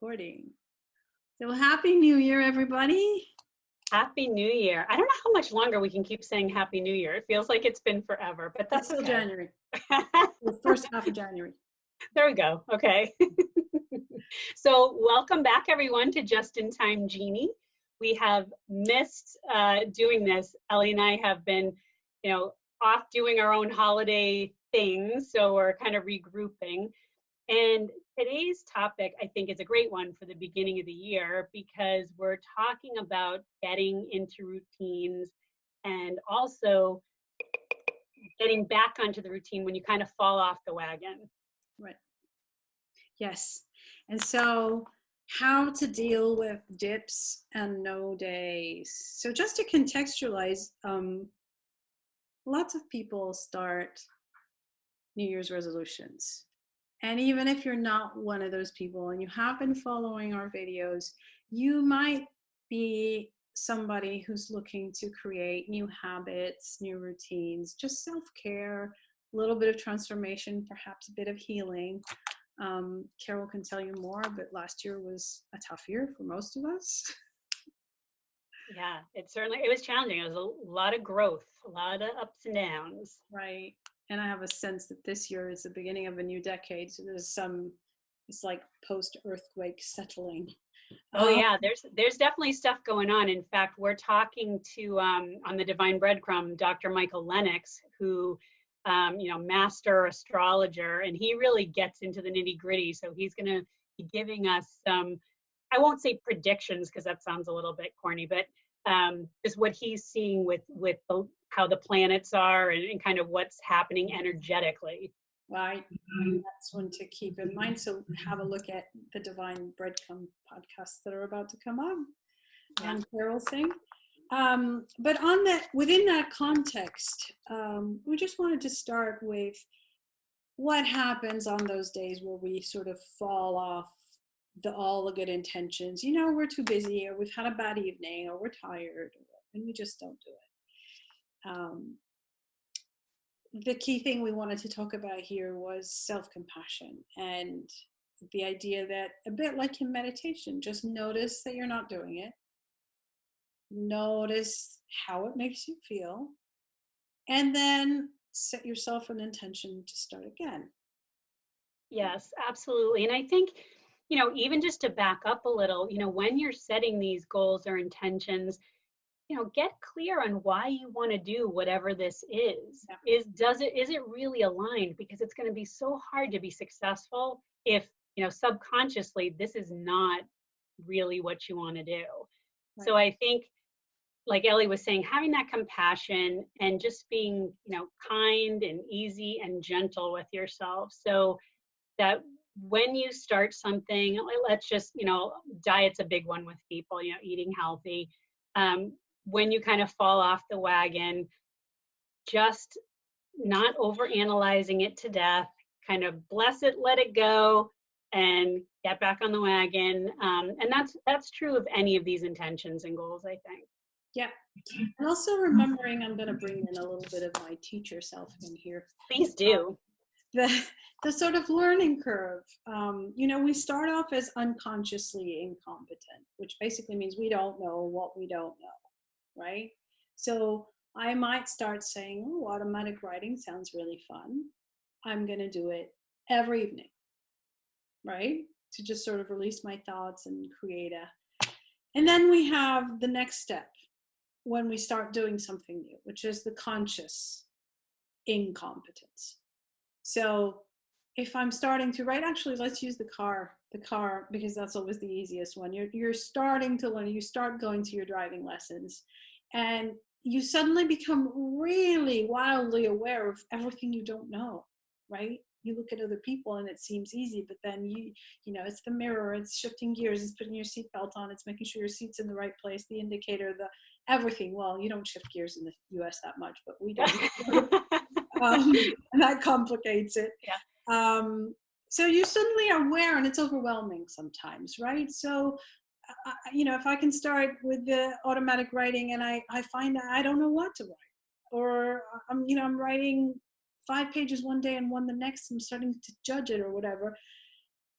recording. So happy New Year, everybody. Happy New Year. I don't know how much longer we can keep saying Happy New Year. It feels like it's been forever, but that's It's still okay. January. The first half of January. There we go. Okay. So welcome back, everyone, to Just in Time Genie. We have missed doing this. Ellie and I have been, off doing our own holiday things, so we're kind of regrouping. And today's topic, I think, is a great one for the beginning of the year because we're talking about getting into routines and also getting back onto the routine when you kind of fall off the wagon. Right. Yes. And so how to deal with dips and no days. So just to contextualize, lots of people start New Year's resolutions. And even if you're not one of those people and you have been following our videos, you might be somebody who's looking to create new habits, new routines, just self-care, a little bit of transformation, perhaps a bit of healing. Carol can tell you more, but last year was a tough year for most of us. Yeah, it was challenging. It was a lot of growth, a lot of ups and downs. Right. And I have a sense that this year is the beginning of a new decade. So it's like post-earthquake settling. Oh yeah, there's definitely stuff going on. In fact, we're talking to on the Divine Breadcrumb, Dr. Michael Lennox, who master astrologer, and he really gets into the nitty gritty. So he's going to be giving us some, I won't say predictions because that sounds a little bit corny, but just what he's seeing with how the planets are and kind of what's happening energetically. Right. And that's one to keep in mind. So have a look at the Divine Breadcrumb podcasts that are about to come on. And Carol sing. But within that context, we just wanted to start with what happens on those days where we sort of fall off all the good intentions. We're too busy, or we've had a bad evening, or we're tired, and we just don't do it. The key thing we wanted to talk about here was self-compassion and the idea that, a bit like in meditation, just notice that you're not doing it. Notice how it makes you feel, and then set yourself an intention to start again. Yes, absolutely. And I think, even just to back up a little, when you're setting these goals or intentions, get clear on why you want to do whatever this is. Yeah. Is it really aligned? Because it's going to be so hard to be successful if, subconsciously this is not really what you want to do. Right. So I think, like Ellie was saying, having that compassion and just being, kind and easy and gentle with yourself. So that when you start something, let's just, diet's a big one with people, eating healthy. When you kind of fall off the wagon, just not overanalyzing it to death, kind of bless it, let it go, and get back on the wagon. And that's true of any of these intentions and goals, I think. Yeah. And also remembering, I'm going to bring in a little bit of my teacher self in here. Please do. The sort of learning curve. We start off as unconsciously incompetent, which basically means we don't know what we don't know. Right? So I might start saying, oh, automatic writing sounds really fun. I'm going to do it every evening, right? To just sort of release my thoughts and create and then we have the next step when we start doing something new, which is the conscious incompetence. So if I'm starting to write, actually, let's use the car, because that's always the easiest one. You're starting to learn, you start going to your driving lessons, and you suddenly become really wildly aware of everything you don't know, right? You look at other people and it seems easy, but then it's the mirror, it's shifting gears, it's putting your seatbelt on, it's making sure your seat's in the right place, the indicator, the everything. Well, you don't shift gears in the US that much, but we do. And that complicates it. Yeah. So you suddenly are aware, and it's overwhelming sometimes, right? So, if I can start with the automatic writing and I find I don't know what to write, or I'm writing 5 pages one day and one the next, I'm starting to judge it or whatever,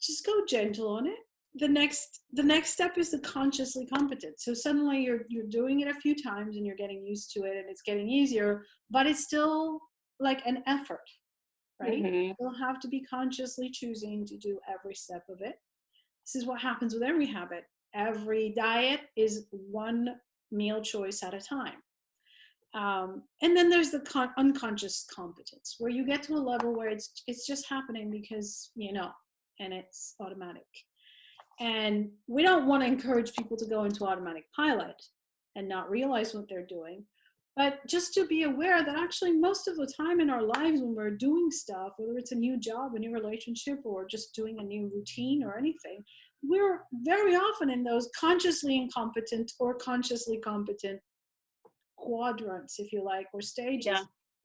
just go gentle on it. the next step is the consciously competent. So suddenly you're doing it a few times and you're getting used to it and it's getting easier, but it's still like an effort, right? Hmm. You'll have to be consciously choosing to do every step of it. This is what happens with every habit. Every diet is one meal choice at a time. And then there's the unconscious competence, where you get to a level where it's just happening because and it's automatic. And we don't want to encourage people to go into automatic pilot and not realize what they're doing, but just to be aware that actually most of the time in our lives when we're doing stuff, whether it's a new job, a new relationship, or just doing a new routine or anything, we're very often in those consciously incompetent or consciously competent quadrants, if you like, or Yeah. stages.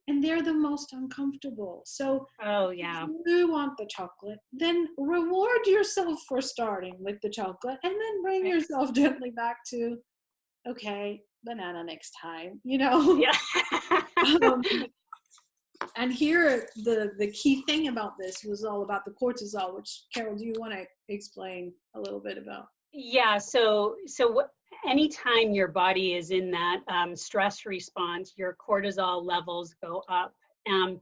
And they're the most uncomfortable. So Oh, if yeah. you want the chocolate, then reward yourself for starting with the chocolate and then bring Right. yourself gently back to, okay, banana next time. Yeah. um, and here, the key thing about this was all about the cortisol, which, Carol, do you want to explain a little bit about? Yeah. So anytime your body is in that stress response, your cortisol levels go up, um,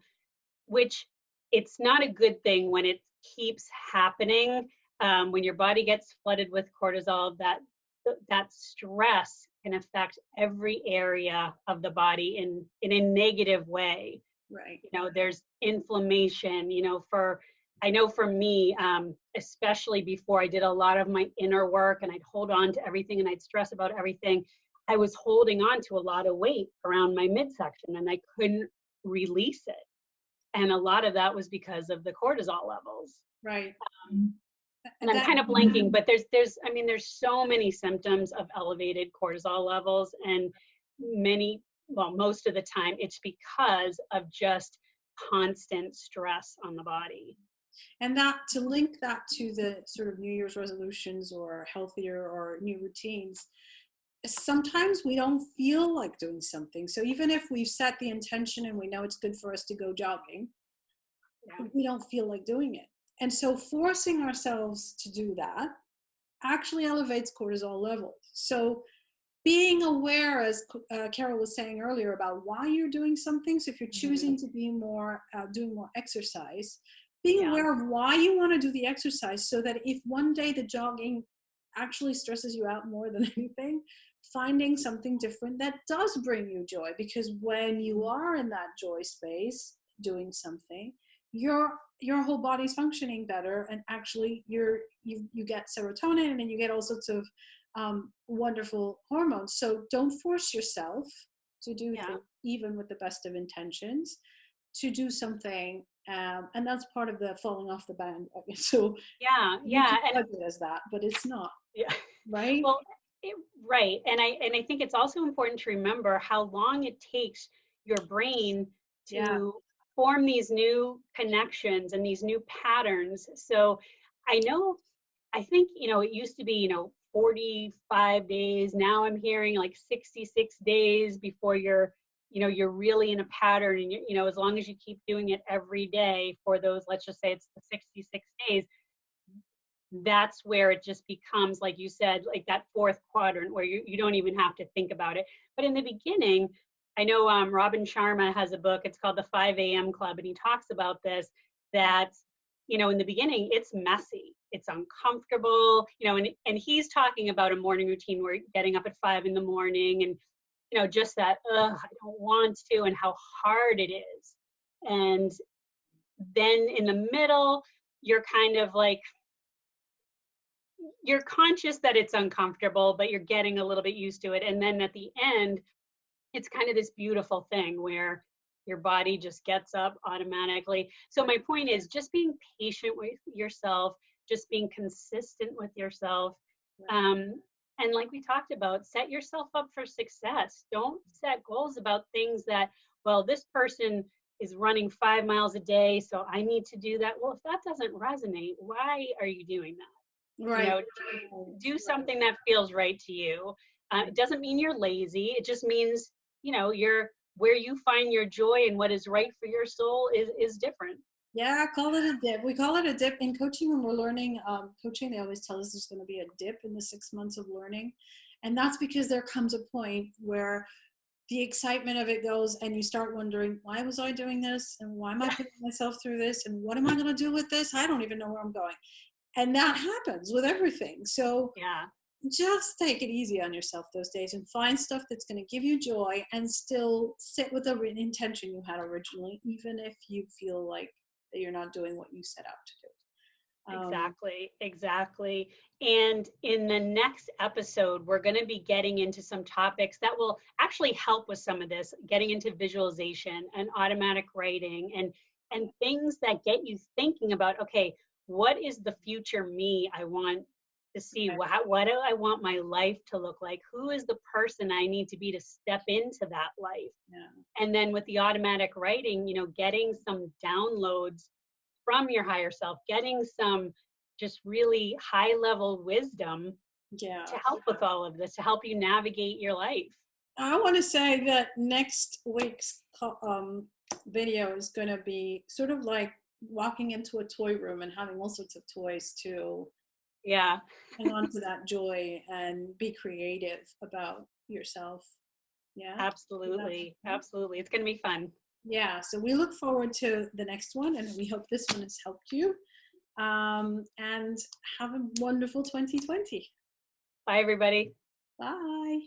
which it's not a good thing when it keeps happening. When your body gets flooded with cortisol, that stress can affect every area of the body in a negative way. Right. There's inflammation. I know for me, especially before I did a lot of my inner work and I'd hold on to everything and I'd stress about everything, I was holding on to a lot of weight around my midsection and I couldn't release it. And a lot of that was because of the cortisol levels. Right. Um, and And I'm that, kind of blanking, but there's so many symptoms of elevated cortisol levels, and most of the time it's because of just constant stress on the body. and that to link that to the sort of New Year's resolutions or healthier or new routines, sometimes we don't feel like doing something. So even if we've set the intention and we know it's good for us to go jogging, Yeah. we don't feel like doing it. And so forcing ourselves to do that actually elevates cortisol levels. So being aware, as Carol was saying earlier, about why you're doing something. So if you're Hmm. choosing to be more, doing more exercise, being Yeah. aware of why you want to do the exercise, so that if one day the jogging actually stresses you out more than anything, finding something different that does bring you joy. Because when you are in that joy space doing something, your whole body's functioning better, and actually you get serotonin and you get all sorts of wonderful hormones. So don't force yourself to do Yeah. things, even with the best of intentions, to do something. And that's part of the falling off the bandwagon. So Yeah. you Yeah. can And judge it as that, but it's not, yeah. right? Well, right. And I think it's also important to remember how long it takes your brain Yeah. to form these new connections and these new patterns. So I know, I think, it used to be, 45 days. Now I'm hearing like 66 days before you're really in a pattern. And, as long as you keep doing it every day for those, let's just say it's the 66 days, that's where it just becomes, like you said, like that fourth quadrant where you don't even have to think about it. But in the beginning, I know Robin Sharma has a book, it's called the 5 a.m. Club, and he talks about this, that, in the beginning, it's messy, it's uncomfortable, and he's talking about a morning routine where getting up at 5 in the morning and, just that, I don't want to, and how hard it is. And then in the middle, you're kind of like, you're conscious that it's uncomfortable, but you're getting a little bit used to it. And then at the end, it's kind of this beautiful thing where your body just gets up automatically. So my point is just being patient with yourself, just being consistent with yourself. Um, and like we talked about, set yourself up for success. Don't set goals about things that, well, this person is running 5 miles a day, so I need to do that. Well, if that doesn't resonate, why are you doing that? you Right. know do something that feels right to you. It doesn't mean you're lazy, it just means you're where you find your joy and what is right for your soul is different. Yeah, call it a dip. We call it a dip in coaching when we're learning coaching. They always tell us there's going to be a dip in the 6 months of learning. And that's because there comes a point where the excitement of it goes and you start wondering, why was I doing this? And why am I putting myself through this? And what am I going to do with this? I don't even know where I'm going. And that happens with everything. So Yeah. just take it easy on yourself those days and find stuff that's going to give you joy and still sit with the intention you had originally, even if you feel like that you're not doing what you set out to do. Exactly, exactly. And in the next episode, we're going to be getting into some topics that will actually help with some of this, getting into visualization and automatic writing and things that get you thinking about, okay, what is the future me I want to see? Right. What do I want my life to look like? Who is the person I need to be to step into that life? Yeah. And then with the automatic writing, getting some downloads from your higher self, getting some just really high level wisdom Yeah. to help with all of this, to help you navigate your life. I want to say that next week's video is going to be sort of like walking into a toy room and having all sorts of toys to Yeah, hang on to that joy and be creative about yourself. Yeah. Is that absolutely. okay? Absolutely. It's going to be fun. Yeah. So we look forward to the next one and we hope this one has helped you. And have a wonderful 2020. Bye, everybody. Bye.